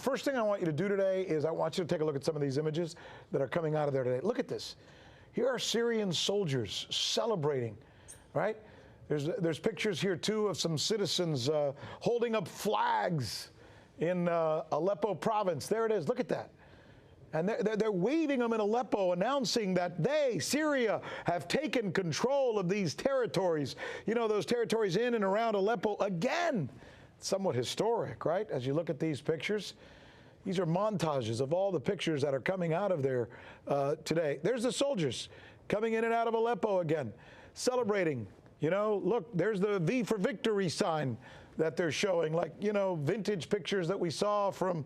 First thing I want you to do today is I want you to take a look at some of these images that are coming out of there today. Look at this. Here are Syrian soldiers celebrating, right? There's pictures here, too, of some citizens holding up flags in Aleppo province. There it is. Look at that. And they're waving them in Aleppo, announcing that they, Syria, have taken control of these territories. You know, those territories in and around Aleppo again. Somewhat historic, right? As you look at these pictures, these are montages of all the pictures that are coming out of there today. There's the soldiers coming in and out of Aleppo again, celebrating. You know, look, there's the V for Victory sign that they're showing, like, you know, vintage pictures that we saw from,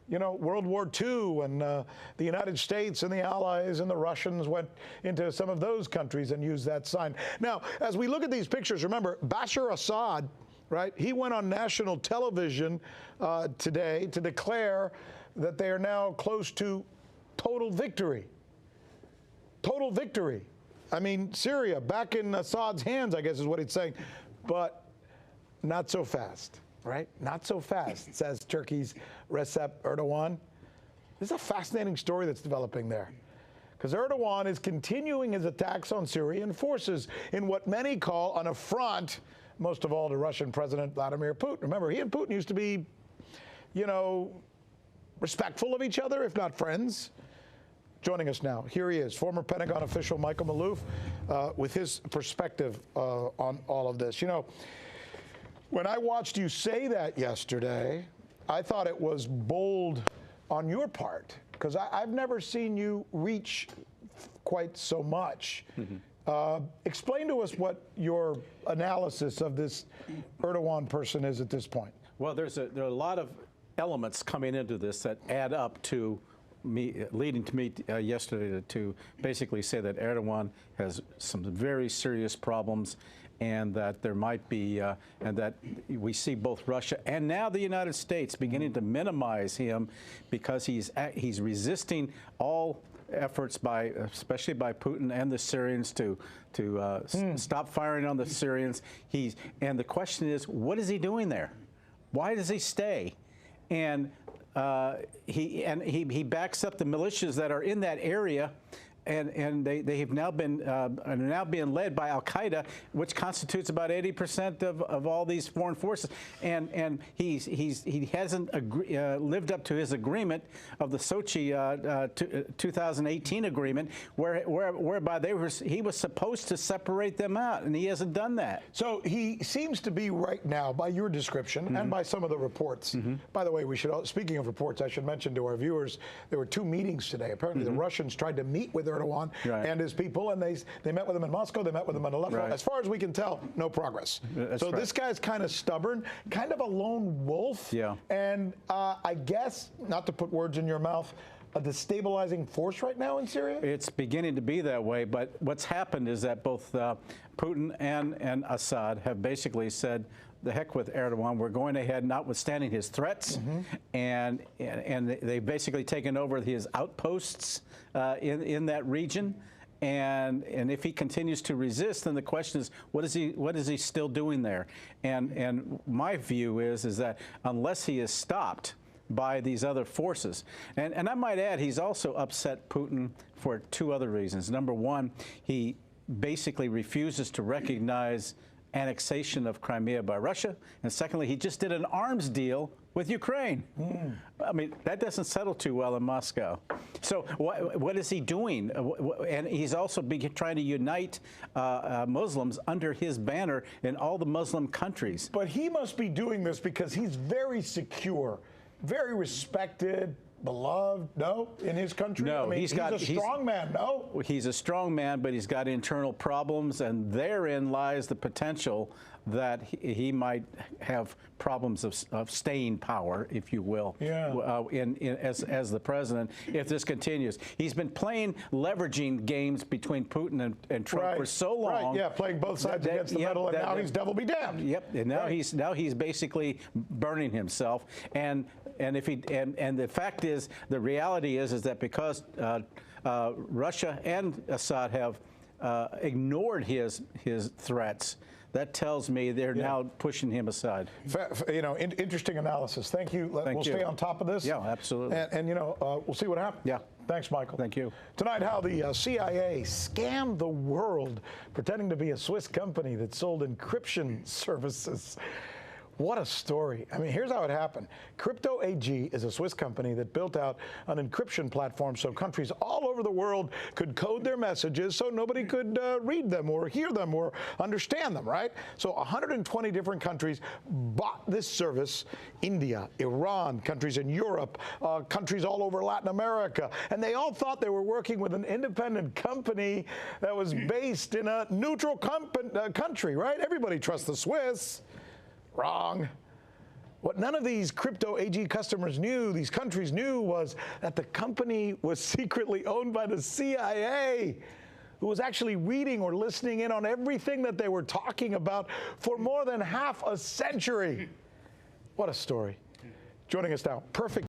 you know, World War II, when the United States and the Allies and the Russians went into some of those countries and used that sign. Now, as we look at these pictures, remember, Bashar Assad, right? He went on national television today to declare that they are now close to total victory. Total victory. I mean, Syria back in Assad's hands, I guess is what he's saying, but not so fast, right? Not so fast, says Turkey's Recep Erdogan. This is a fascinating story that's developing there, because Erdogan is continuing his attacks on Syrian forces in what many call an affront, most of all to Russian President Vladimir Putin. Remember, he and Putin used to be, you know, respectful of each other, if not friends. Joining us now, here he is, former Pentagon official Michael Maloof, with his perspective on all of this. You know, when I watched you say that yesterday, I thought it was bold on your part, because I've never seen you reach quite so much. Explain to us what your analysis of this Erdogan person is at this point. Well, there are a lot of elements coming into this that add up to me, leading to me yesterday to basically say that Erdogan has some very serious problems, and that there might be, and that we see both Russia and now the United States beginning to minimize him, because he's resisting all efforts by, especially by Putin and the Syrians, to stop firing on the Syrians. And the question is, what is he doing there? Why does he stay? And he backs up the militias that are in that area, and they have now been are now being led by Al Qaeda, which constitutes about 80% of all these foreign forces. And he hasn't lived up to his agreement of the Sochi 2018 agreement, whereby he was supposed to separate them out, and he hasn't done that. So he seems to be right now, by your description and by some of the reports. By the way, speaking of reports, I should mention to our viewers, there were 2 meetings today. Apparently, the Russians tried to meet with Erdogan and his people, and they met with him in Moscow, they met with him in Aleppo. As far as we can tell, no progress. So this guy's kind of stubborn, kind of a lone wolf, and I guess, not to put words in your mouth, a destabilizing force right now in Syria? It's beginning to be that way, but what's happened is that both Putin and Assad have basically said, the heck with Erdogan, we're going ahead, notwithstanding his threats, and they've basically taken over his outposts in that region. And if he continues to resist, then the question is, what is he still doing there? And my view is that unless he is stopped by these other forces, and I might add, he's also upset Putin for 2 other reasons. Number one, he basically refuses to recognize annexation of Crimea by Russia, and secondly, he just did an arms deal with Ukraine. I mean, that doesn't settle too well in Moscow. So what is he doing? And he's also trying to unite Muslims under his banner in all the Muslim countries. But he must be doing this because he's very secure, very respected, beloved, in his country? No, I mean, he's a strong man, He's a strong man, but he's got internal problems, and therein lies the potential that he might have problems of staying power, if you will, as the president, if this continues. He's been playing leveraging games between Putin and Trump for so long. Playing both sides against the middle, and now he's devil be damned. And now he's basically burning himself. And the fact is, the reality is that because Russia and Assad have ignored his threats. That tells me they're now pushing him aside. You know, interesting analysis. Thank you. We'll stay on top of this. Yeah, absolutely. And you know, we'll see what happens. Yeah. Thanks, Michael. Thank you. Tonight, how the CIA scammed the world, pretending to be a Swiss company that sold encryption services. What a story. I mean, here's how it happened. Crypto AG is a Swiss company that built out an encryption platform so countries all over the world could code their messages so nobody could read them or hear them or understand them, right? So 120 different countries bought this service. India, Iran, countries in Europe, countries all over Latin America. And they all thought they were working with an independent company that was based in a neutral country, right? Everybody trusts the Swiss. Wrong. What none of these crypto AG customers knew, these countries knew, was that the company was secretly owned by the CIA, who was actually reading or listening in on everything that they were talking about for more than half a century. What a story. Joining us now, perfect.